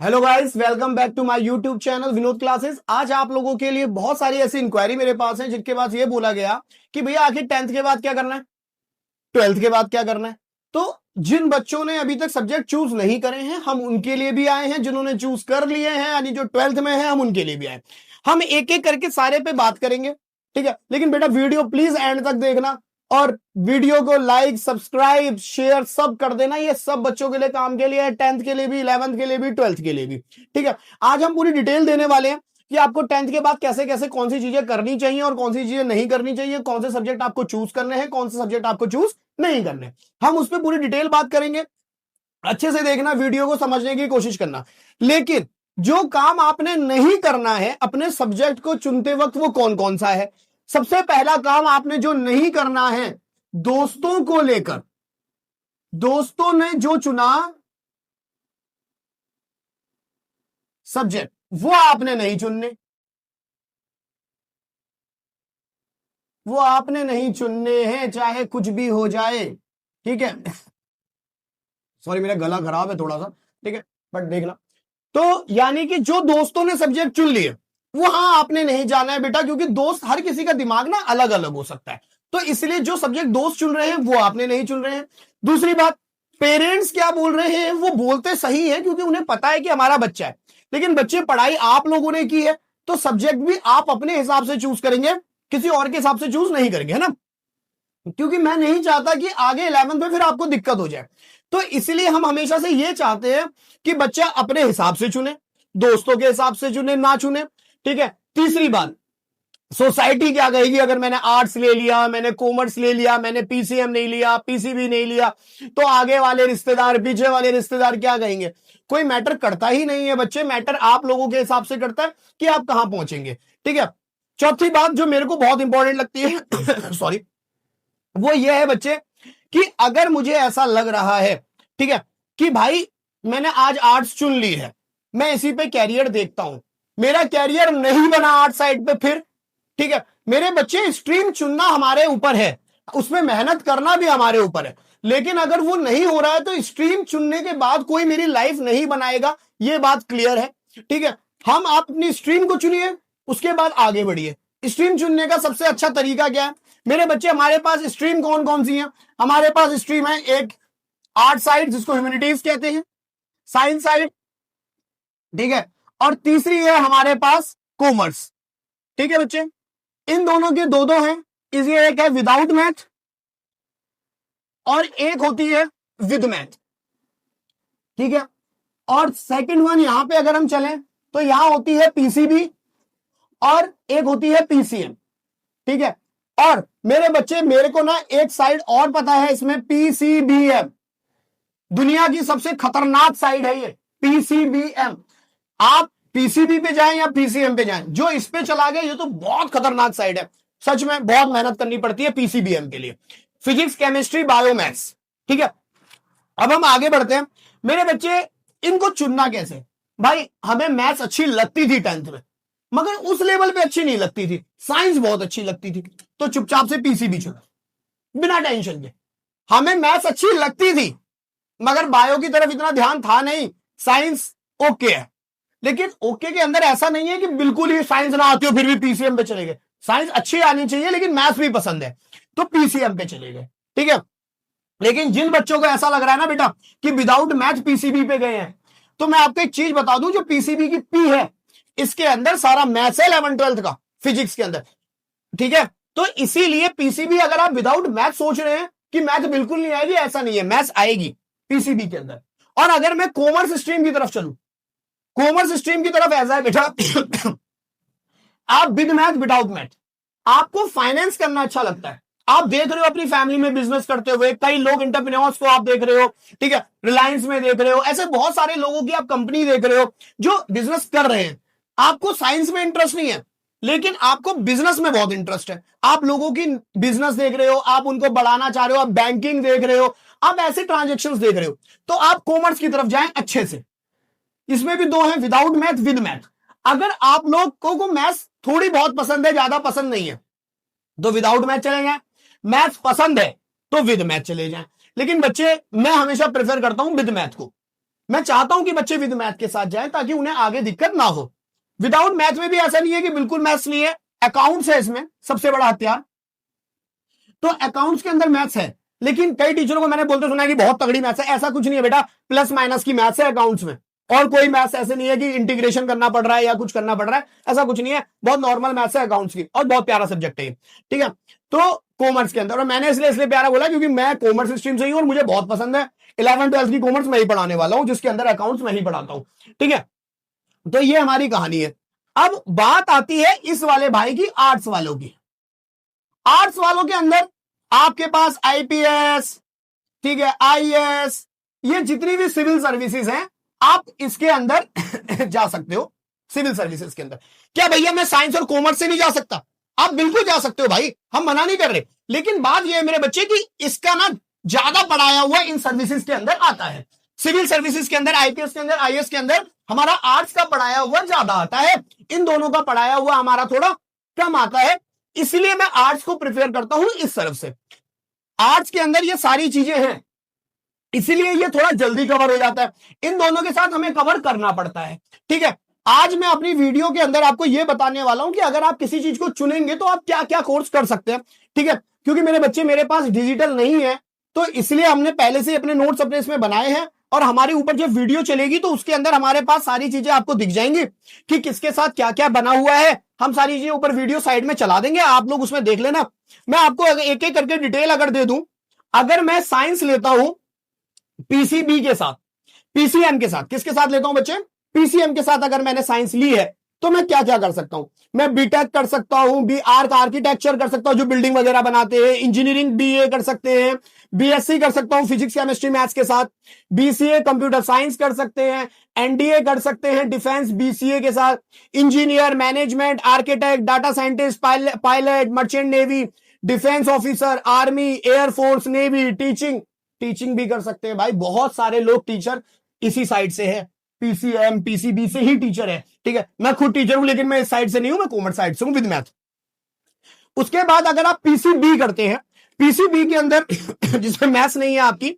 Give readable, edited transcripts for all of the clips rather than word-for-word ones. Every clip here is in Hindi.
Hello guys, welcome back to my YouTube channel Vinod classes. आज आप लोगों के लिए बहुत सारी ऐसी इंक्वायरी मेरे पास है जिनके पास ये बोला गया कि भैया आखिर 10th के बाद क्या करना है, 12th के बाद क्या करना है। तो जिन बच्चों ने अभी तक सब्जेक्ट चूज नहीं करे हैं हम उनके लिए भी आए हैं, जिन्होंने चूज कर लिए हैं यानी जो 12th में है हम उनके लिए भी आए। हम एक एक करके सारे पे बात करेंगे, ठीक है। लेकिन बेटा वीडियो प्लीज एंड तक देखना और वीडियो को लाइक सब्सक्राइब शेयर सब कर देना। ये सब बच्चों के लिए काम के लिए है, 10th के लिए भी, 11th के लिए भी, 12th के लिए भी, ठीक है। आज हम पूरी डिटेल देने वाले हैं कि आपको 10th के बाद कैसे कैसे कौन सी चीजें करनी चाहिए और कौन सी चीजें नहीं करनी चाहिए, कौन से सब्जेक्ट आपको चूज करने हैं, कौन से सब्जेक्ट आपको चूज नहीं करने। हम उस पर पूरी डिटेल बात करेंगे। अच्छे से देखना, वीडियो को समझने की कोशिश करना। लेकिन जो काम आपने नहीं करना है अपने सब्जेक्ट को चुनते वक्त वो कौन कौन सा है। सबसे पहला काम आपने जो नहीं करना है, दोस्तों को लेकर, दोस्तों ने जो चुना सब्जेक्ट वो आपने नहीं चुनने, वो आपने नहीं चुनने हैं चाहे कुछ भी हो जाए, ठीक है। सॉरी मेरा गला खराब है थोड़ा सा, ठीक है, बट देखना। तो यानी कि जो दोस्तों ने सब्जेक्ट चुन लिए वहां आपने नहीं जाना है बेटा, क्योंकि दोस्त हर किसी का दिमाग ना अलग अलग हो सकता है। तो इसलिए जो सब्जेक्ट दोस्त चुन रहे हैं वो आपने नहीं चुन रहे हैं। दूसरी बात, पेरेंट्स क्या बोल रहे हैं वो बोलते सही है क्योंकि उन्हें पता है कि हमारा बच्चा है, लेकिन बच्चे पढ़ाई आप लोगों ने की है तो सब्जेक्ट भी आप अपने हिसाब से चूज करेंगे, किसी और के हिसाब से चूज नहीं करेंगे, है ना। क्योंकि मैं नहीं चाहता कि आगे 11th में फिर आपको दिक्कत हो जाए। तो इसलिए हम हमेशा से ये चाहते हैं कि बच्चा अपने हिसाब से चुने, दोस्तों के हिसाब से चुने ना चुने, ठीक है। तीसरी बात, सोसाइटी क्या कहेगी अगर मैंने आर्ट्स ले लिया, मैंने कॉमर्स ले लिया, मैंने पीसीएम नहीं लिया, पीसीबी नहीं लिया, तो आगे वाले रिश्तेदार पीछे वाले रिश्तेदार क्या कहेंगे। कोई मैटर करता ही नहीं है बच्चे, मैटर आप लोगों के हिसाब से करता है कि आप कहां पहुंचेंगे, ठीक है। चौथी बात जो मेरे को बहुत इंपॉर्टेंट लगती है सॉरी, वो ये है बच्चे कि अगर मुझे ऐसा लग रहा है, ठीक है, कि भाई मैंने आज आर्ट्स चुन ली है, मैं इसी पे कैरियर देखता हूं, मेरा कैरियर नहीं बना आर्ट साइड पे, फिर ठीक है। मेरे बच्चे स्ट्रीम चुनना हमारे ऊपर है, उसमें मेहनत करना भी हमारे ऊपर है, लेकिन अगर वो नहीं हो रहा है तो स्ट्रीम चुनने के बाद कोई मेरी लाइफ नहीं बनाएगा, ये बात क्लियर है, ठीक है। हम आप अपनी स्ट्रीम को चुनिए, उसके बाद आगे बढ़िए। स्ट्रीम चुनने का सबसे अच्छा तरीका क्या है मेरे बच्चे, हमारे पास स्ट्रीम कौन कौन सी है। हमारे पास स्ट्रीम है एक आर्ट साइड जिसको ह्यूमैनिटीज कहते हैं, साइंस साइड, ठीक है, और तीसरी है हमारे पास कॉमर्स, ठीक है बच्चे। इन दोनों के दो दो हैं, इसी एक है विदाउट मैथ और एक होती है विद मैथ, ठीक है। और सेकंड वन यहां पे अगर हम चलें तो यहां होती है पीसीबी और एक होती है पीसीएम, ठीक है। और मेरे बच्चे मेरे को ना एक साइड और पता है इसमें, पीसीबीएम, दुनिया की सबसे खतरनाक साइड है ये पीसीबीएम। आप पीसीबी पे जाएं या पीसीएम पे जाएं, जो इस पे चला गया ये तो बहुत खतरनाक साइड है, सच में बहुत मेहनत करनी पड़ती है पीसीबीएम के लिए, फिजिक्स केमिस्ट्री बायो मैथ्स, ठीक है। अब हम आगे बढ़ते हैं। मेरे बच्चे इनको चुनना कैसे, भाई हमें मैथ्स अच्छी लगती थी 10th में, मगर उस लेवल पे अच्छी नहीं लगती थी, साइंस बहुत अच्छी लगती थी, तो चुपचाप से पीसीबी चुना बिना टेंशन के। हमें मैथ्स अच्छी लगती थी मगर बायो की तरफ इतना ध्यान था नहीं, साइंस ओके है, लेकिन ओके के अंदर ऐसा नहीं है कि बिल्कुल ही साइंस ना आती हो फिर भी पीसीएम पे चले गए। साइंस अच्छी आनी चाहिए लेकिन मैथ्स भी पसंद है तो पीसीएम पे चले गए, ठीक है। लेकिन जिन बच्चों को ऐसा लग रहा है ना बेटा कि विदाउट मैथ पीसीबी पे गए हैं, तो मैं आपको एक चीज बता दूं, जो पीसीबी की पी है इसके अंदर सारा मैथ्स है 11th 12th का फिजिक्स के अंदर, ठीक है। तो इसीलिए पीसीबी, अगर आप विदाउट मैथ सोच रहे हैं कि मैथ बिल्कुल नहीं आएगी, ऐसा नहीं है, मैथ्स आएगी पीसीबी के अंदर। और अगर मैं कॉमर्स स्ट्रीम की तरफ चलूं, कॉमर्स स्ट्रीम की तरफ ऐसा है बेटा आप विद मैथ विदाउट मैथ, आपको फाइनेंस करना अच्छा लगता है, आप देख रहे हो अपनी फैमिली में बिजनेस करते हुए, कई लोग एंटरप्रेन्योर्स को आप देख रहे हो, ठीक है, रिलायंस में देख रहे हो, ऐसे बहुत सारे लोगों की आप कंपनी देख रहे हो जो बिजनेस कर रहे हैं। आपको साइंस में इंटरेस्ट नहीं है लेकिन आपको बिजनेस में बहुत इंटरेस्ट है, आप लोगों की बिजनेस देख रहे हो, आप उनको बढ़ाना चाह रहे हो, आप बैंकिंग देख रहे हो, आप ऐसे ट्रांजेक्शन्स देख रहे हो, तो आप कॉमर्स की तरफ जाएं अच्छे से। इसमें भी दो हैं, विदाउट मैथ विद मैथ। अगर आप लोगों को मैथ्स थोड़ी बहुत पसंद है, ज्यादा पसंद नहीं है, तो विदाउट मैथ चले जाएं, मैथ्स पसंद है तो विद मैथ चले जाएं। लेकिन बच्चे मैं हमेशा प्रेफर करता हूं विद मैथ को, मैं चाहता हूं कि बच्चे विद मैथ के साथ जाएं ताकि उन्हें आगे दिक्कत ना हो। विदाउट मैथ में भी ऐसा नहीं है कि बिल्कुल मैथ्स नहीं है, अकाउंट्स है इसमें सबसे बड़ा हथियार। तो अकाउंट्स के अंदर मैथ्स है, लेकिन कई टीचरों को मैंने बोलते सुना है कि बहुत तगड़ी मैथ्स है। ऐसा कुछ नहीं है बेटा, प्लस माइनस की मैथ्स है अकाउंट्स में, और कोई मैथ्स ऐसे नहीं है कि इंटीग्रेशन करना पड़ रहा है या कुछ करना पड़ रहा है, ऐसा कुछ नहीं है। बहुत नॉर्मल मैथ्स है अकाउंट्स की, और बहुत प्यारा सब्जेक्ट है, ठीक है। तो कॉमर्स के अंदर, और मैंने इसलिए प्यारा बोला क्योंकि मैं कॉमर्स स्ट्रीम से ही हूं और मुझे बहुत पसंद है। 11th-12th की कॉमर्स मैं ही पढ़ाने वाला हूं, जिसके अंदर अकाउंट्स मैं ही पढ़ाता हूं, ठीक है। तो ये हमारी कहानी है। अब बात आती है इस वाले भाई की, आर्ट्स वालों की। आर्ट्स वालों के अंदर आपके पास आईपीएस, ठीक है, आईएएस, ये जितनी भी सिविल सर्विसेज हैं, आप इसके अंदर जा सकते हो। सिविल सर्विसेज के अंदर क्या भैया मैं साइंस और कॉमर्स से नहीं जा सकता? आप बिल्कुल जा सकते हो भाई, हम मना नहीं कर रहे, लेकिन बात यह है मेरे बच्चे की इसका ना ज्यादा पढ़ाया हुआ इन सर्विसेज के अंदर आता है। सिविल सर्विसेज के अंदर, आईपीएस के अंदर, आईएएस के अंदर हमारा आर्ट्स का पढ़ाया हुआ ज्यादा आता है, इन दोनों का पढ़ाया हुआ हमारा थोड़ा कम आता है। इसलिए मैं आर्ट्स को प्रिफेयर करता हूं इस तरफ से। आर्ट्स के अंदर ये सारी चीजें हैं, इसीलिए ये थोड़ा जल्दी कवर हो जाता है। इन दोनों के साथ हमें कवर करना पड़ता है, ठीक है। आज मैं अपनी वीडियो के अंदर आपको यह बताने वाला हूं कि अगर आप किसी चीज को चुनेंगे तो आप क्या क्या कोर्स कर सकते हैं, ठीक है। क्योंकि मेरे बच्चे, मेरे पास डिजिटल नहीं है, तो इसलिए हमने पहले से अपने नोट्स अपने इसमें बनाए हैं, और हमारे ऊपर जब वीडियो चलेगी तो उसके अंदर हमारे पास सारी चीजें आपको दिख जाएंगी कि किसके साथ क्या क्या बना हुआ है। हम सारी चीजें ऊपर वीडियो साइड में चला देंगे, आप लोग उसमें देख लेना। मैं आपको एक एक करके डिटेल अगर दे दूं, अगर मैं साइंस लेता हूं पीसीबी के साथ, पीसीएम के साथ, किसके साथ लेता हूं बच्चे? पीसीएम के साथ अगर मैंने साइंस ली है तो मैं क्या क्या कर सकता हूं? मैं बीटेक कर सकता हूं, आर्किटेक्चर कर सकता हूं जो बिल्डिंग वगैरह बनाते हैं, इंजीनियरिंग बीए कर सकते हैं, बीएससी कर सकता हूं फिजिक्स केमिस्ट्री मैथ्स के साथ, बीसीए कंप्यूटर साइंस कर सकते हैं, एनडीए कर सकते हैं डिफेंस बीसीए के साथ, engineer, management, architect, data scientist, pilot, merchant navy, defence officer, army, air force, navy, teaching भी कर सकते हैं भाई। बहुत सारे लोग टीचर इसी साइड से है, पीसीएम पीसीबी से ही टीचर है, ठीक है। मैं खुद टीचर हूं, लेकिन मैं इस साइड से नहीं हूं, मैं कॉमर्स साइड से हूं विद मैथ। उसके बाद अगर आप पीसीबी करते हैं, पीसीबी के अंदर जिसमें मैथ्स नहीं है आपकी,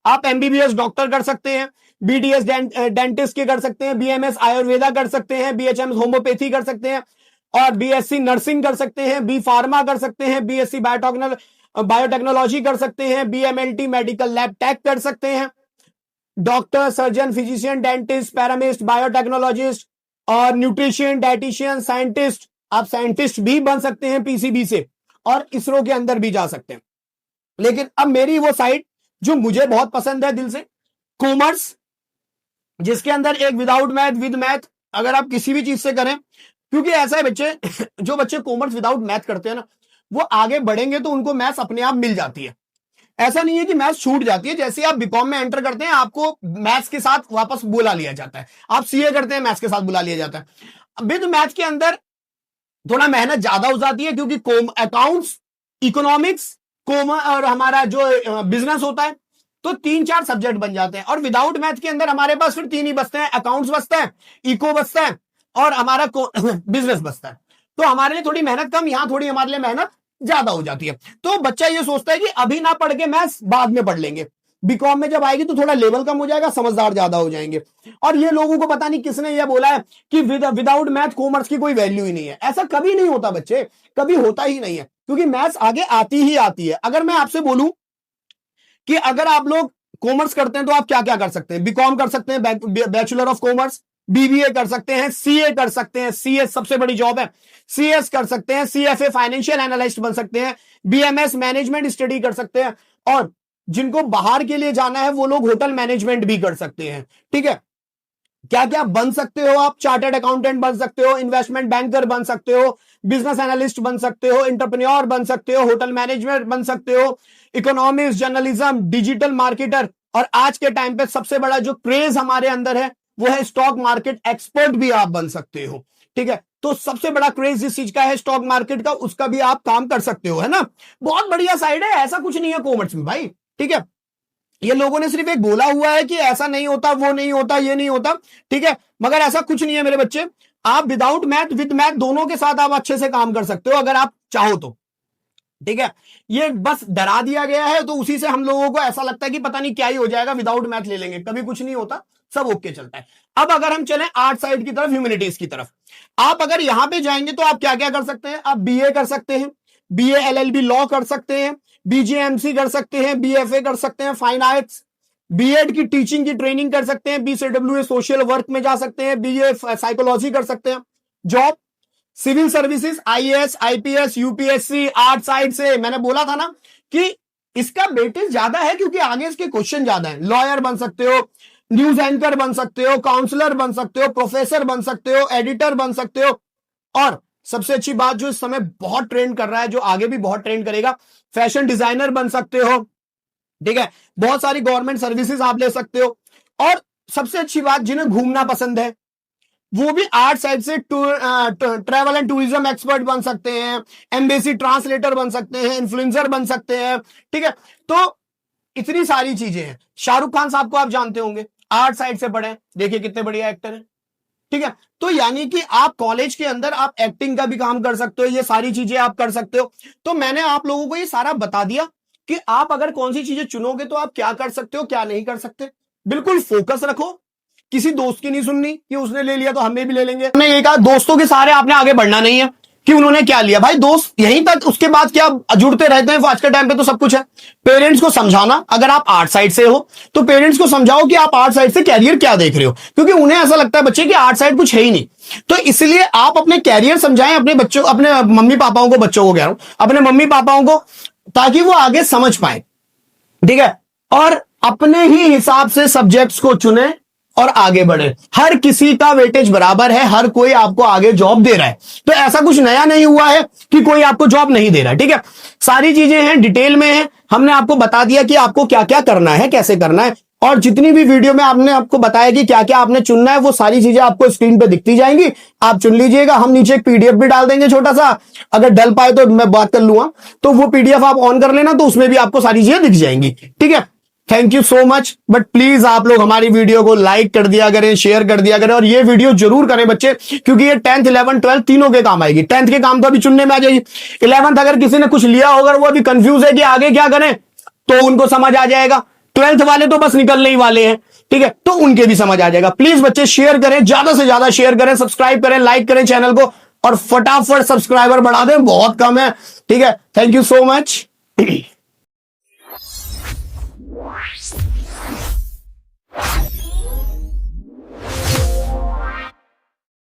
आप एमबीबीएस डॉक्टर कर सकते हैं, बीडीएस डेंटिस्ट के कर सकते हैं, बीएमएस आयुर्वेदा कर सकते हैं, बीएचएम होम्योपैथी कर सकते हैं, और बीएससी नर्सिंग कर सकते हैं, बी फार्मा कर सकते हैं, बीएससी बायोटेक्नोलॉजी कर सकते हैं, बीएमएलटी मेडिकल लैब टेक कर सकते हैं, डॉक्टर, सर्जन, फिजिशियन, डेंटिस्ट, पैरामिस्ट, बायोटेक्नोलॉजिस्ट, और न्यूट्रिशियन, डाइटिशियन, साइंटिस्ट। आप साइंटिस्ट भी बन सकते हैं पीसीबी से, और इसरो के अंदर भी जा सकते हैं। लेकिन अब मेरी वो साइड जो मुझे बहुत पसंद है दिल से, कॉमर्स, जिसके अंदर एक विदाउट मैथ, विद मैथ, अगर आप किसी भी चीज से करें, क्योंकि ऐसा है बच्चे, जो बच्चे कॉमर्स विदाउट मैथ करते हैं ना, वो आगे बढ़ेंगे तो उनको मैथ्स अपने आप मिल जाती है। ऐसा नहीं है कि मैथ्स छूट जाती है। जैसे आप बीकॉम में एंटर करते हैं, आपको मैथ्स के साथ वापस बुला लिया जाता है, आप सीए करते हैं, मैथ्स के साथ बुला लिया जाता है। विद मैथ्स के अंदर थोड़ा मेहनत ज्यादा हो जाती है, क्योंकि अकाउंट्स, इकोनॉमिक्स, कॉमर्स और हमारा जो बिजनेस होता है, तो 3-4 सब्जेक्ट बन जाते हैं। और विदाउट मैथ के अंदर हमारे पास फिर 3 ही बचते हैं, अकाउंट्स बचता है, इको बचता है, और हमारा बिजनेस बचता है। तो हमारे लिए थोड़ी मेहनत कम, यहां थोड़ी हमारे लिए मेहनत ज्यादा हो जाती है। तो बच्चा ये सोचता है कि अभी ना पढ़ के मैथ्स बाद में पढ़ लेंगे, बीकॉम में जब आएगी तो थोड़ा लेवल कम हो जाएगा, समझदार ज्यादा हो जाएंगे। और ये लोगों को पता नहीं किसने ये बोला है कि विदाउट मैथ कॉमर्स की कोई वैल्यू ही नहीं है। ऐसा कभी नहीं होता बच्चे, कभी होता ही नहीं है, क्योंकि मैथ्स आगे आती ही आती है। अगर मैं आपसे बोलूं कि अगर आप लोग कॉमर्स करते हैं तो आप क्या क्या कर सकते हैं? बीकॉम कर सकते हैं, बैचलर ऑफ कॉमर्स, बीबीए कर सकते हैं, सीए कर सकते हैं, सीए सबसे बड़ी जॉब है, सीएस कर सकते हैं, सीएफए फाइनेंशियल एनालिस्ट बन सकते हैं, बीएमएस मैनेजमेंट स्टडी कर सकते हैं, और जिनको बाहर के लिए जाना है वो लोग होटल मैनेजमेंट भी कर सकते हैं, ठीक है। क्या क्या बन सकते हो आप? चार्टर्ड अकाउंटेंट बन सकते हो, इन्वेस्टमेंट बैंकर बन सकते हो, बिजनेस एनालिस्ट बन सकते हो, एंटरप्रेन्योर बन सकते हो, होटल मैनेजमेंट बन सकते हो, इकोनॉमिक्स, जर्नलिज्म, डिजिटल मार्केटर, और आज के टाइम पे सबसे बड़ा जो क्रेज हमारे अंदर है वो है स्टॉक मार्केट एक्सपर्ट भी आप बन सकते हो, ठीक है। तो सबसे बड़ा क्रेज जिस चीज का है स्टॉक मार्केट का, उसका भी आप काम कर सकते हो, है ना। बहुत बढ़िया साइड है, ऐसा कुछ नहीं है कॉमर्स में भाई, ठीक है। ये लोगों ने सिर्फ एक बोला हुआ है कि ऐसा नहीं होता, वो नहीं होता, ये नहीं होता, ठीक है, मगर ऐसा कुछ नहीं है मेरे बच्चे। आप विदाउट मैथ, विद मैथ, दोनों के साथ आप अच्छे से काम कर सकते हो अगर आप चाहो तो। ठीक है, ये बस डरा दिया गया है, तो उसी से हम लोगों को ऐसा लगता है कि पता नहीं क्या ही हो जाएगा, विदाउट मैथ ले लेंगे, कभी कुछ नहीं होता, सब ओके चलता है। अब अगर हम चलें आर्ट साइड की तरफ, ह्यूमैनिटीज की तरफ, आप अगर यहां पे जाएंगे तो आप क्या क्या कर सकते हैं, आप बीए कर सकते हैं, बीए एलएलबी लॉ कर सकते हैं, बीजेएमसी कर सकते हैं, बीएफए कर सकते हैं, फाइन आर्ट्स, बीएड की टीचिंग की ट्रेनिंग कर सकते हैं, बीसीडब्ल्यूए सोशल वर्क में जा सकते हैं, बीए साइकोलॉजी कर सकते हैं, job civil services, IAS, IPS, UPSC, art side से मैंने बोला था ना कि इसका वेटेज ज्यादा है क्योंकि आगे इसके क्वेश्चन ज्यादा है। लॉयर बन सकते हो, न्यूज एंकर बन सकते हो, काउंसलर बन सकते हो, प्रोफेसर बन सकते हो, एडिटर बन सकते हो, और सबसे अच्छी बात जो इस समय बहुत ट्रेंड कर रहा है, जो आगे भी बहुत ट्रेंड करेगा, फैशन डिजाइनर बन सकते हो। ठीक है, बहुत सारी गवर्नमेंट सर्विसेज आप ले सकते हो। और सबसे अच्छी बात, जिन्हें घूमना पसंद है वो भी आर्ट साइड से ट्रैवल एंड टूरिज्म एक्सपर्ट बन सकते हैं, एम्बेसी ट्रांसलेटर बन सकते हैं, इन्फ्लुएंसर बन सकते हैं। ठीक है, तो इतनी सारी चीजें हैं। शाहरुख खान साहब को आप जानते होंगे, आर्ट साइड से पढ़े, देखिए कितने बढ़िया एक्टर हैं। ठीक है, तो यानी कि आप कॉलेज के अंदर आप एक्टिंग का भी काम कर सकते हो, ये सारी चीजें आप कर सकते हो। तो मैंने आप लोगों को ये सारा बता दिया कि आप अगर कौन सी चीजें चुनोगे तो आप क्या कर सकते हो, क्या नहीं कर सकते। बिल्कुल फोकस रखो, किसी दोस्त की नहीं सुननी कि उसने ले लिया तो हमें भी ले लेंगे। हमने ये कहा दोस्तों के सहारे आपने आगे बढ़ना नहीं है कि उन्होंने क्या लिया, भाई दोस्त यहीं तक, उसके बाद क्या जुड़ते रहते हैं, आज के टाइम पे तो सब कुछ है। पेरेंट्स को समझाना, अगर आप आर्ट साइड से हो तो पेरेंट्स को समझाओ कि आप आर्ट साइड से कैरियर क्या देख रहे हो, क्योंकि उन्हें ऐसा लगता है बच्चे कि आर्ट साइड कुछ है ही नहीं। तो इसलिए आप अपने कैरियर समझाएं अपने बच्चों, अपने मम्मी पापाओं को, बच्चों को कह रहा हूं, अपने मम्मी पापाओं को, ताकि वो आगे समझ पाए। ठीक है, और अपने ही हिसाब से सब्जेक्ट्स को चुने और आगे बढ़े। हर किसी का वेटेज बराबर है, हर कोई आपको आगे जॉब दे रहा है, तो ऐसा कुछ नया नहीं हुआ है कि कोई आपको जॉब नहीं दे रहा है। ठीक है, सारी चीजें हैं, डिटेल में है, हमने आपको बता दिया कि आपको क्या क्या करना है, कैसे करना है, और जितनी भी वीडियो में आपने आपको बताया कि क्या क्या आपने चुनना है, वो सारी चीजें आपको स्क्रीन पे दिखती जाएंगी, आप चुन लीजिएगा। हम नीचे एक पीडीएफ भी डाल देंगे छोटा सा, अगर डल पाए तो मैं बात कर लूंगा, तो वो पीडीएफ आप ऑन कर लेना, तो उसमें भी आपको सारी चीजें दिख जाएंगी। ठीक है, thank you so much. But please आप लोग हमारी वीडियो को लाइक कर दिया करें, शेयर कर दिया करें, और ये वीडियो जरूर करें बच्चे, क्योंकि ये 10th 11th 12th तीनों के काम आएगी। 10th के काम तो अभी चुनने में आ जाएगी, 11th अगर किसी ने कुछ लिया होगा, वो अभी कंफ्यूज है कि आगे क्या करें, तो उनको समझ आ जाएगा। 12th वाले तो बस निकलने ही वाले हैं, ठीक है, तो उनके भी समझ आ जाएगा। प्लीज बच्चे शेयर करें, ज्यादा से ज्यादा शेयर करें, सब्सक्राइब करें, लाइक करें चैनल को, और फटाफट सब्सक्राइबर बढ़ा दें, बहुत कम है। ठीक है, थैंक यू सो मच।